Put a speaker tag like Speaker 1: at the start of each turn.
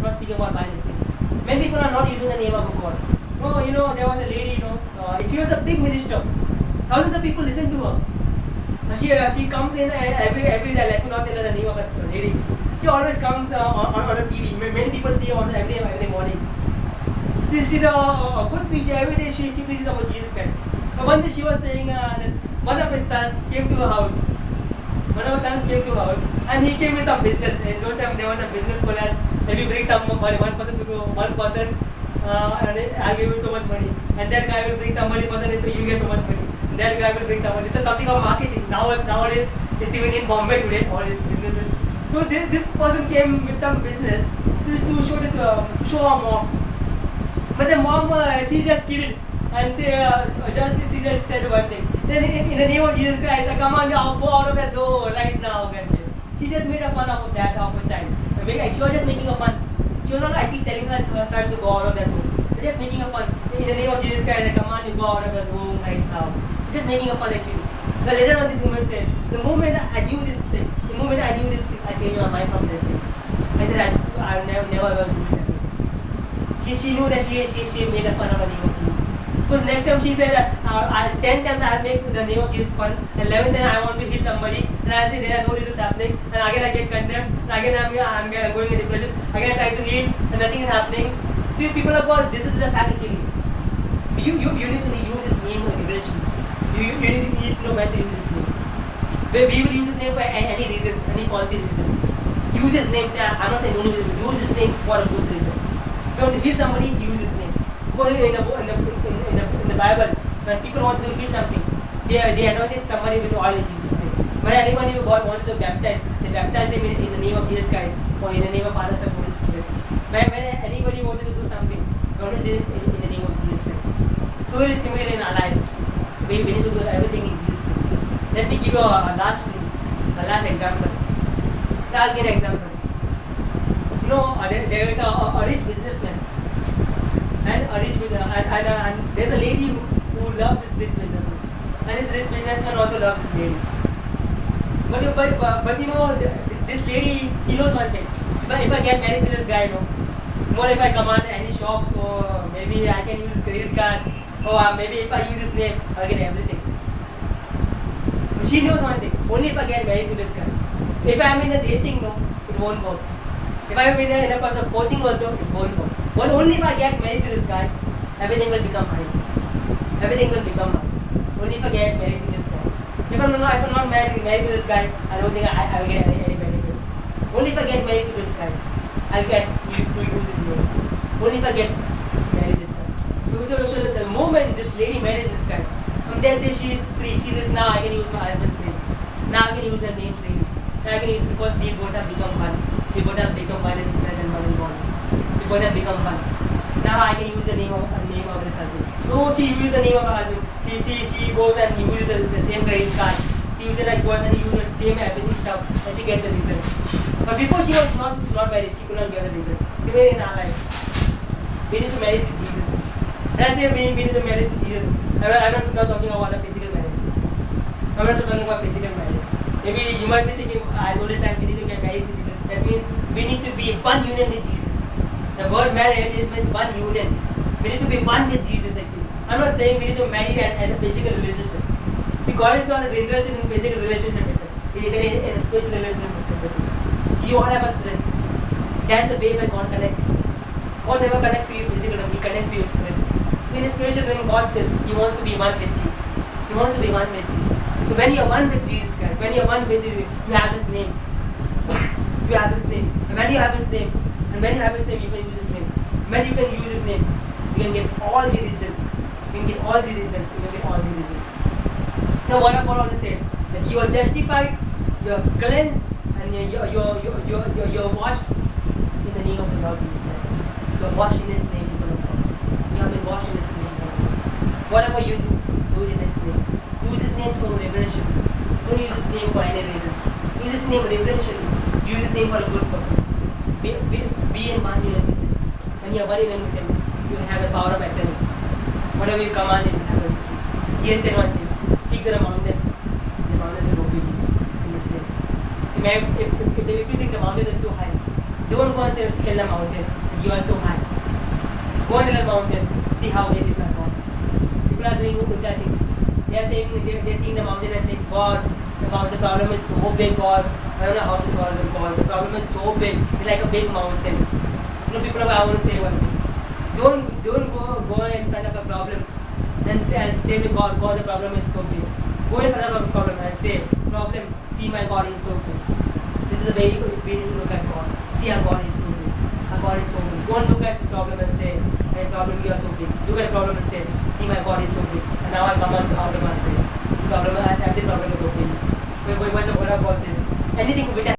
Speaker 1: not speaking about Bible actually. Many people are not using the name of God. No, there was a lady, she was a big minister. Thousands of people listen to her. She comes in every day. Let me not tell her the name of the lady. She always comes on a TV. Many people see her every morning. She's a good preacher. Every day she preaches about Jesus Christ. But one day she was saying that one of his sons came to her house. And he came with some business. In those times there was a business called as maybe bring some money, one person, and I'll give you so much money. And that guy will bring somebody person and say you get so much money. And that guy will bring somebody. This is something of marketing. Nowadays it's even in Bombay today, all these businesses. So this person came with some business to show her mom. But the mom, she just kidded and she just said one thing. Then in the name of Jesus Christ, come on, go out of that door right now. She just made a fun of that, of a child. She was just making a fun. She was not actually telling her son to go out of that door. She was just making a fun. In the name of Jesus Christ, come on, you go out of that room right now. Just making a fun actually. But later on this woman said, the moment I knew this thing, I changed my mind from that thing. I said, I'll never ever do that. She knew that she made a fun of the name of Jesus. Because next time she said that 10 times I'll make the name of Jesus fun, and 11 times I want to heal somebody, and I say there are no reasons happening, and again I get condemned, and again I'm going in depression, again I try to heal, and nothing is happening. So people are called, this is the fact actually. You need to use his name eventually. You need to know when to use his name. We will use his name for any reason, any quality reason. Use his name, I'm not saying don't use his name for a good reason. If you want to heal somebody, use his name. Because in the Bible, when people want to heal something, they anointed somebody with oil in Jesus' name. When anyone who God wanted to baptize, they baptized him in the name of Jesus Christ or in the name of Father, Son, Holy Spirit. When anybody wanted to do something, God is in the name of Jesus Christ. So it is similar in our life. We need to do everything in Jesus' name. Let me give you a last example. I'll give an example. There is a rich businessman. And there's a lady who loves this rich businessman. And this rich businessman also loves this lady. But this lady, she knows one thing. If I get married to this guy, more if I command any shops, or maybe I can use his credit card, or maybe if I use his name, I'll get everything. But she knows one thing. Only if I get married to this guy. If I'm in a dating, it won't work. If I'm in a person courting also, it won't work. But only if I get married to this guy, everything will become mine. Everything will become mine. Only if I get married to this guy. If I'm not married to this guy, I don't think I will get any benefits. Only if I get married to this guy, I'll get to use his name. Only if I get married to this guy. So the moment this lady marries this guy, from that day she is free. She says, now I can use my husband's name. Now I can use her name freely. Now I can use it because we both have become one. We both have become one in spirit and one in body. We both have become one. Now I can use the name of this husband. So she uses the name of her husband. She goes and uses the same credit card. She uses like goes and uses the same everything stuff, and she gets the result. But before she was not married, she could not get the result. Similarly in our life, we need to marry to Jesus. When I say we need to marry to Jesus, I'm not talking about a physical marriage. I'm not talking about physical marriage. Maybe you might be thinking, I know this time we need to get married to Jesus. That means we need to be one union with Jesus. The word marriage means one union. We need to be one with Jesus actually. I'm not saying we need to marry as a physical relationship. See, God is not interested in physical relationship with us. He's interested in a spiritual relationship with us. See, you all have a spirit. That's the way where God connects. God never connects to you physically, He connects to your spirit. In His spiritual realm, God is, He wants to be one with you. He wants to be one with you. So when you are one with Jesus Christ, when you are one with you, you have His name. You have His name. And when you have His name, you can use His name. When you can use His name, you can get all the results. Now what Paul says, that you are justified, you are cleansed, and you are washed in the name of the Lord Jesus Christ. You are washed in His name, people of God. You have been washed in His name. Whatever you do it in His name. Use His name so reverentially. Don't use His name for any reason. Use His name reverentially. Use His name for a good purpose. Be in one unit with Him. When you are one unit with Him, you can have the power of eternity. Whatever you command, it will happen. Jesus said one thing. Speak to the mountains. The mountains will obey you in His name. If you think the mountain is too high, Don't go and say, tell the mountain, you are so high. Go and tell the mountain, see how great is my God. People are doing ulta thing. They are saying, they're seeing the mountain and saying, God, the problem is so big, God. I don't know how to solve it, God. The problem is so big. It's like a big mountain. People are, I want to say one thing. Don't go in front of a problem and say to God, God, the problem is so big. Go in front of a problem and say, problem, see my God is so good. This is a way to look at God. See how God is so good. Our God is so good. Don't look at the problem and say, my problem, you are so big. Look at the problem and say, see my God is so big. And now I come out of my way. The problem, I have the problem is okay. What's the word of God says? Anything which I